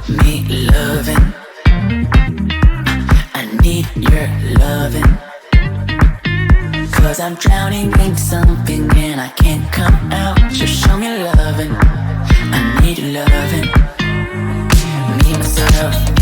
me loving. I need your loving. Cause I'm drowning in something and I can't come out. Just show me loving. I need your loving. Me, myself,